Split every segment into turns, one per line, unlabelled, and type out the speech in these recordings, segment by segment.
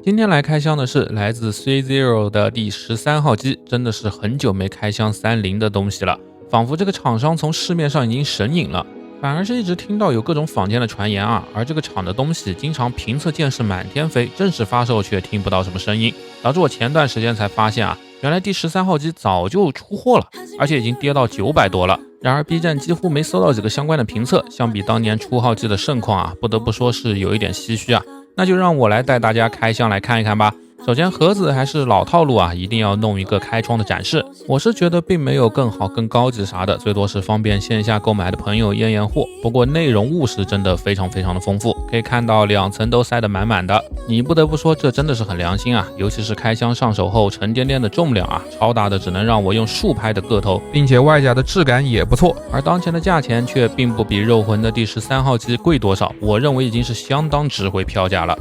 今天来开箱的是来自 C-Zero 的第13号机，真的是很久没开箱30的东西了，仿佛这个厂商从市面上已经神隐了，反而是一直听到有各种坊间的传言啊，而这个厂的东西经常评测件是满天飞，正式发售却听不到什么声音，导致我前段时间才发现啊，原来第13号机早就出货了，而且已经跌到900多了。然而 B 站几乎没搜到几个相关的评测，相比当年出号机的盛况啊，不得不说是有一点唏嘘啊。那就让我来带大家开箱来看一看吧。首先盒子还是老套路啊，一定要弄一个开窗的展示。我是觉得并没有更好更高级啥的，最多是方便线下购买的朋友验验货。不过内容物是真的非常的丰富，可以看到2层都塞得满满的。你不得不说这真的是很良心啊，尤其是开箱上手后沉甸甸的重量啊，超大的只能让我用竖拍的个头，并且外甲的质感也不错。而当前的价钱却并不比肉魂的第13号机贵多少，我认为已经是相当值回票价了。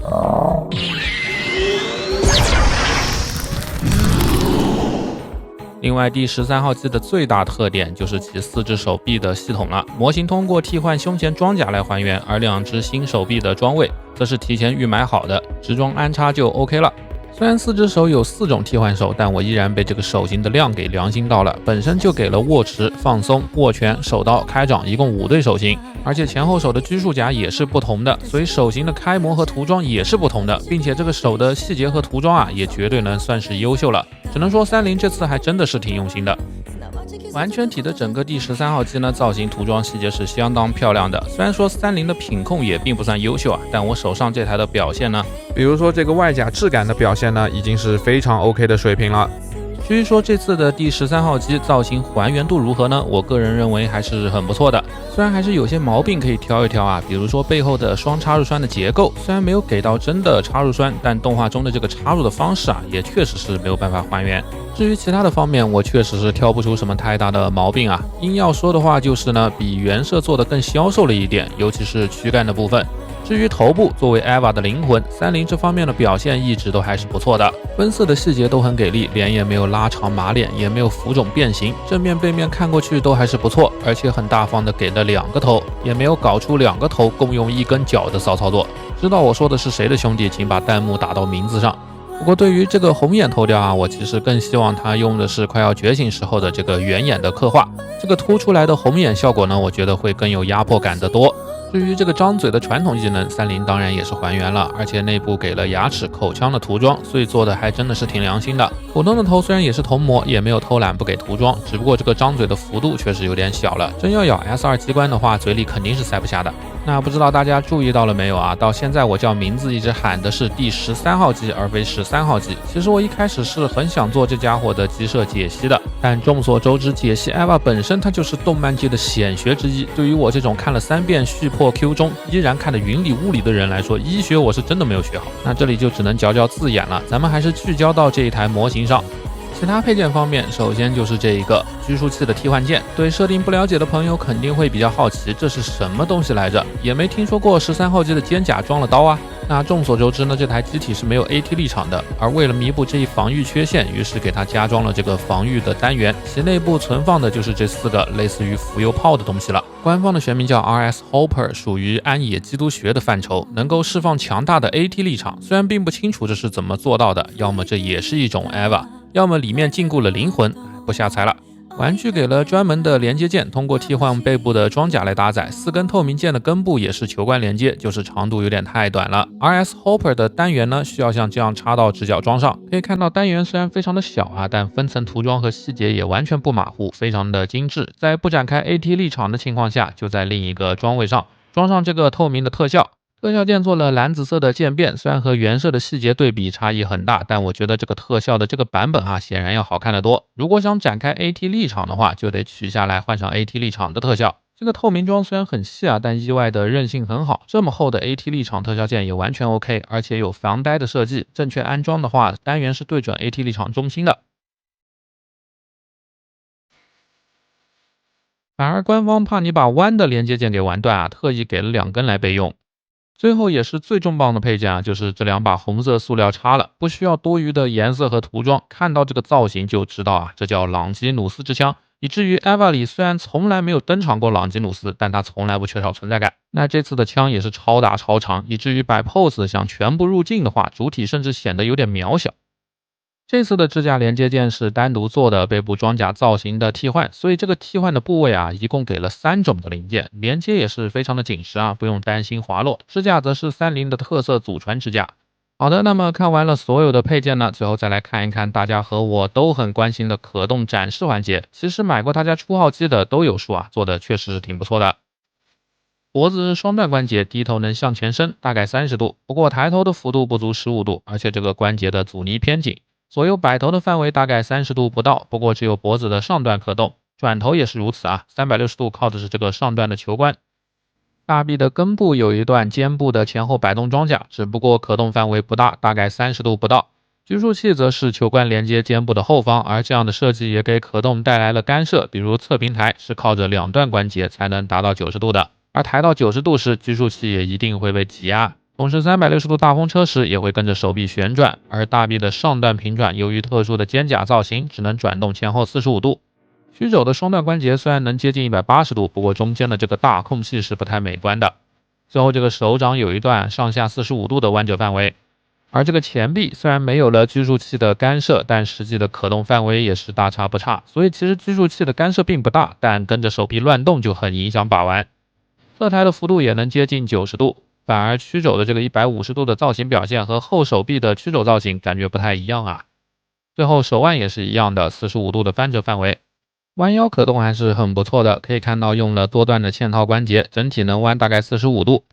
另外，第13号机的最大特点就是其4只手臂的系统了。模型通过替换胸前装甲来还原，而2只新手臂的装位则是提前预买好的，直装安插就 OK 了。虽然4只手有4种替换手，但我依然被这个手型的量给良心到了，本身就给了握持、放松、握拳、手刀、开掌一共5对手型，而且前后手的拘束夹也是不同的，所以手型的开模和涂装也是不同的，并且这个手的细节和涂装啊，也绝对能算是优秀了。只能说30这次还真的是挺用心的。完全体的整个第13号机呢，造型涂装细节是相当漂亮的。虽然说30的品控也并不算优秀啊，但我手上这台的表现呢，比如说这个外甲质感的表现呢，已经是非常 OK 的水平了。至于说这次的第13号机造型还原度如何呢？我个人认为还是很不错的，虽然还是有些毛病可以挑一挑啊，比如说背后的双插入栓的结构，虽然没有给到真的插入栓，但动画中的这个插入的方式啊，也确实是没有办法还原。至于其他的方面，我确实是挑不出什么太大的毛病啊。硬要说的话，就是呢，比原色做的更消瘦了一点，尤其是躯干的部分。至于头部作为 EVA 的灵魂，30这方面的表现一直都还是不错的，分色的细节都很给力，脸也没有拉长马脸，也没有浮肿变形，正面背面看过去都还是不错，而且很大方的给了2个头，也没有搞出2个头共用1根脚的骚操作。知道我说的是谁的兄弟，请把弹幕打到名字上。不过对于这个红眼头雕啊，我其实更希望它用的是快要觉醒时候的这个圆眼的刻画，这个凸出来的红眼效果呢，我觉得会更有压迫感得多。至于这个张嘴的传统技能，30当然也是还原了，而且内部给了牙齿、口腔的涂装，所以做的还真的是挺良心的。普通的头虽然也是铜模，也没有偷懒不给涂装，只不过这个张嘴的幅度确实有点小了，真要咬 S2 机关的话，嘴里肯定是塞不下的。那不知道大家注意到了没有啊？到现在我叫名字一直喊的是第13号机，而非13号机。其实我一开始是很想做这家伙的机设解析的，但众所周知，解析 EVA 本身它就是动漫界的显学之一。对于我这种看了3遍续破 Q 中依然看得云里雾里的人来说，医学我是真的没有学好。那这里就只能嚼嚼字眼了，咱们还是聚焦到这一台模型上。其他配件方面，首先就是这一个拘束器的替换键，对设定不了解的朋友肯定会比较好奇，这是什么东西来着？也没听说过13号机的肩甲装了刀啊。那众所周知呢，这台机体是没有 AT 立场的，而为了弥补这一防御缺陷，于是给它加装了这个防御的单元，其内部存放的就是这4个类似于浮游炮的东西了。官方的学名叫 RS Hopper， 属于安野基督学的范畴，能够释放强大的 AT 立场。虽然并不清楚这是怎么做到的，要么这也是一种 EVA， 要么里面禁锢了灵魂，不瞎猜了。玩具给了专门的连接件，通过替换背部的装甲来搭载。4根透明键的根部也是球冠连接，就是长度有点太短了。RS Hopper 的单元呢，需要像这样插到直角装上。可以看到单元虽然非常的小啊，但分层涂装和细节也完全不马虎，非常的精致。在不展开 AT 立场的情况下，就在另一个装位上装上这个透明的特效。特效键做了蓝紫色的渐变，虽然和原色的细节对比差异很大，但我觉得这个特效的这个版本啊，显然要好看得多。如果想展开 AT 立场的话，就得取下来换上 AT 立场的特效。这个透明装虽然很细啊，但意外的韧性很好。这么厚的 AT 立场特效键也完全 OK， 而且有防呆的设计。正确安装的话，单元是对准 AT 立场中心的。反而官方怕你把弯的连接键给玩断啊，特意给了2根来备用。最后也是最重磅的配件啊，就是这2把红色塑料叉了，不需要多余的颜色和涂装，看到这个造型就知道啊，这叫朗基努斯之枪，以至于 EVA 里虽然从来没有登场过朗基努斯，但他从来不缺少存在感。那这次的枪也是超大超长，以至于摆 pose 想全部入镜的话，主体甚至显得有点渺小。这次的支架连接件是单独做的背部装甲造型的替换，所以这个替换的部位啊，一共给了3种的零件，连接也是非常的紧实啊，不用担心滑落。支架则是30的特色祖传支架。好的，那么看完了所有的配件呢，最后再来看一看大家和我都很关心的可动展示环节。其实买过他家初号机的都有数啊，做的确实是挺不错的。脖子双段关节低头能向前伸，大概30度，不过抬头的幅度不足15度，而且这个关节的阻尼偏紧。左右摆头的范围大概30度不到，不过只有脖子的上段可动，转头也是如此啊，360度靠的是这个上段的球关。大臂的根部有一段肩部的前后摆动装甲，只不过可动范围不大，大概30度不到。拘束器则是球关连接肩部的后方，而这样的设计也给可动带来了干涉，比如侧平台是靠着2段关节才能达到90度的，而抬到90度时，拘束器也一定会被挤压。同时360度大风车时也会跟着手臂旋转，而大臂的上段平转由于特殊的肩胛造型，只能转动前后45度。曲肘的双段关节虽然能接近180度，不过中间的这个大空隙是不太美观的。最后这个手掌有一段上下45度的弯折范围，而这个前臂虽然没有了拘束器的干涉，但实际的可动范围也是大差不差，所以其实拘束器的干涉并不大，但跟着手臂乱动就很影响把玩。侧抬的幅度也能接近90度，反而曲肘的这个150度的造型表现和后手臂的曲肘造型感觉不太一样啊。最后手腕也是一样的45度的翻折范围，弯腰可动还是很不错的，可以看到用了多段的嵌套关节，整体能弯大概45度。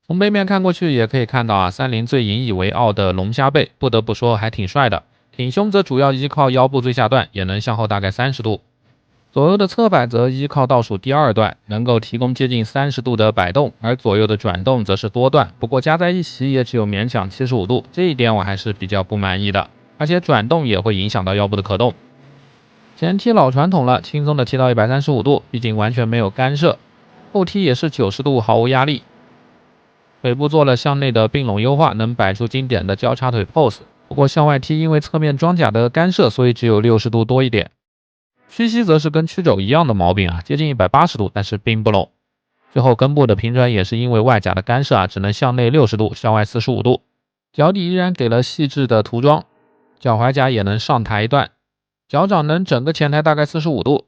从背面看过去也可以看到啊，30最引以为傲的龙虾背，不得不说还挺帅的。挺胸则主要依靠腰部最下段，也能向后大概30度。左右的侧摆则依靠倒数第2段，能够提供接近30度的摆动，而左右的转动则是多段，不过加在一起也只有勉强75度，这一点我还是比较不满意的。而且转动也会影响到腰部的可动。前踢老传统了，轻松的踢到135度，毕竟完全没有干涉。后踢也是90度，毫无压力。腿部做了向内的并拢优化，能摆出经典的交叉腿 pose。不过向外踢因为侧面装甲的干涉，所以只有60度多一点。屈膝则是跟曲肘一样的毛病啊，接近180度，但是并不拢。最后根部的平转也是因为外甲的干涉啊，只能向内60度，向外45度。脚底依然给了细致的涂装，脚踝甲也能上抬一段，脚掌能整个前抬大概45度，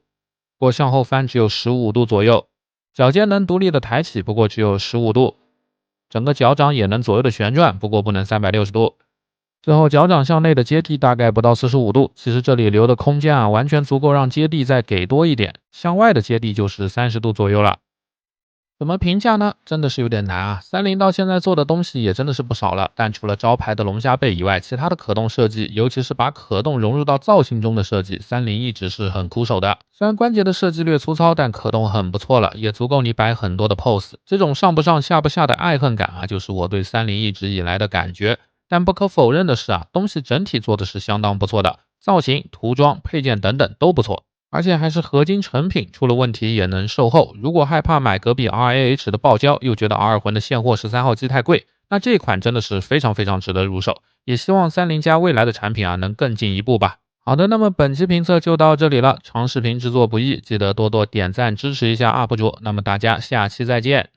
不过向后翻只有15度左右。脚尖能独立的抬起，不过只有15度。整个脚掌也能左右的旋转，不过不能360度。最后脚掌向内的接地大概不到45度，其实这里留的空间啊，完全足够让接地再给多一点，向外的接地就是30度左右了。怎么评价呢？真的是有点难啊。30到现在做的东西也真的是不少了，但除了招牌的龙虾背以外，其他的可动设计，尤其是把可动融入到造型中的设计，30一直是很苦手的。虽然关节的设计略粗糙，但可动很不错了，也足够你摆很多的 pose。这种上不上下不下的爱恨感啊，就是我对30一直以来的感觉。但不可否认的是啊，东西整体做的是相当不错的，造型、涂装、配件等等都不错。而且还是合金成品，出了问题也能售后。如果害怕买隔壁 RAH 的爆胶，又觉得 R 魂的现货13号机太贵，那这款真的是非常非常值得入手。也希望30家未来的产品啊能更进一步吧。好的，那么本期评测就到这里了。长视频制作不易，记得多多点赞支持一下 UP 主。那么大家下期再见。